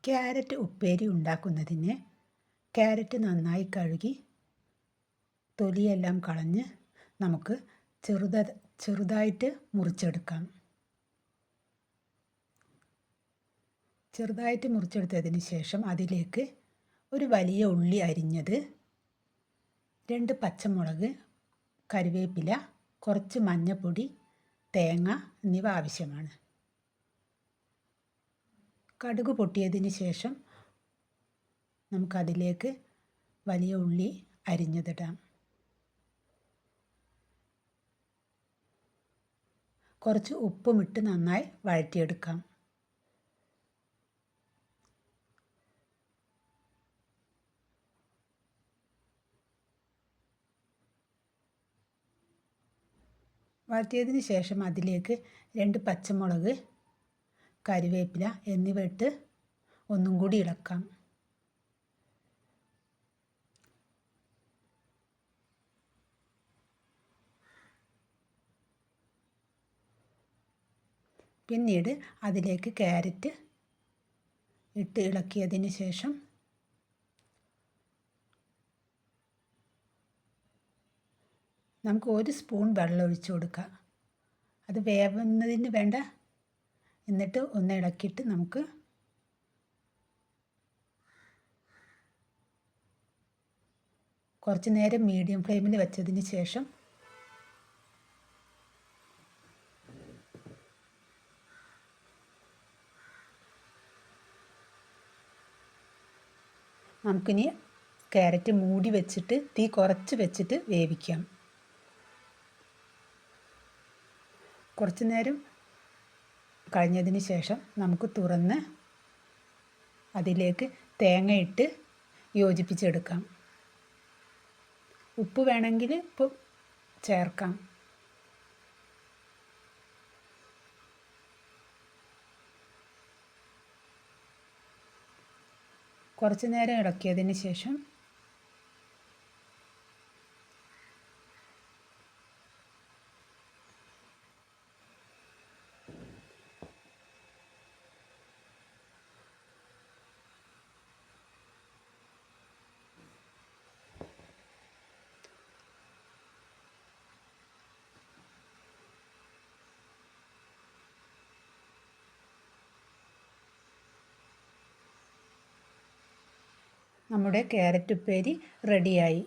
Carrot ഉപ്പേരി ഉണ്ടാക്കുന്നതിന് carrot നന്നായി കഴുകി തൊലിയെല്ലാം കളഞ്ഞ് നമുക്ക് ചെറുതായിട്ട് മുറിച്ചെടുക്കാം. ചെറുതായിട്ട് മുറിച്ചെടുത്തതിന് ശേഷം അതിലേക്ക് ഒരു വലിയ ഉള്ളി അരിഞ്ഞത്, 2 പച്ചമുളക്, കറിവേപ്പില, കുറച്ച് മഞ്ഞൾപ്പൊടി, തേങ്ങ എന്നിവ ആവശ്യമാണ്. കടുക് പൊട്ടിയതിന് ശേഷം നമുക്കതിലേക്ക് വലിയ ഉള്ളി അരിഞ്ഞതിടാം. കുറച്ച് ഉപ്പും ഇട്ട് നന്നായി വഴറ്റിയെടുക്കാം. വഴറ്റിയതിന് ശേഷം അതിലേക്ക് 2 പച്ചമുളക്, കറിവേപ്പില എന്നിവ ഇട്ട് ഒന്നും കൂടി ഇളക്കാം. പിന്നീട് അതിലേക്ക് ക്യാരറ്റ് ഇട്ട് ഇളക്കിയതിന് ശേഷം നമുക്ക് 1 സ്പൂൺ വെള്ളം ഒഴിച്ചു കൊടുക്കാം. അത് വേവുന്നതിന് വേണ്ട. എന്നിട്ട് ഒന്ന് ഇളക്കിയിട്ട് നമുക്ക് കുറച്ച് നേരം മീഡിയം ഫ്ലെയിമിൽ വെച്ചതിന് ശേഷം നമുക്കിനി ക്യാരറ്റ് മൂടി വെച്ചിട്ട് തീ കുറച്ച് വെച്ചിട്ട് വേവിക്കാം. കുറച്ച് നേരം കഴിഞ്ഞതിന് ശേഷം നമുക്ക് തുറന്ന് അതിലേക്ക് തേങ്ങയിട്ട് യോജിപ്പിച്ചെടുക്കാം. ഉപ്പ് വേണമെങ്കിൽ ഉപ്പ് ചേർക്കാം. കുറച്ച് നേരം ഇളക്കിയതിന് ശേഷം നമ്മുടെ ക്യാരറ്റ് ഉപ്പേരി റെഡിയായി.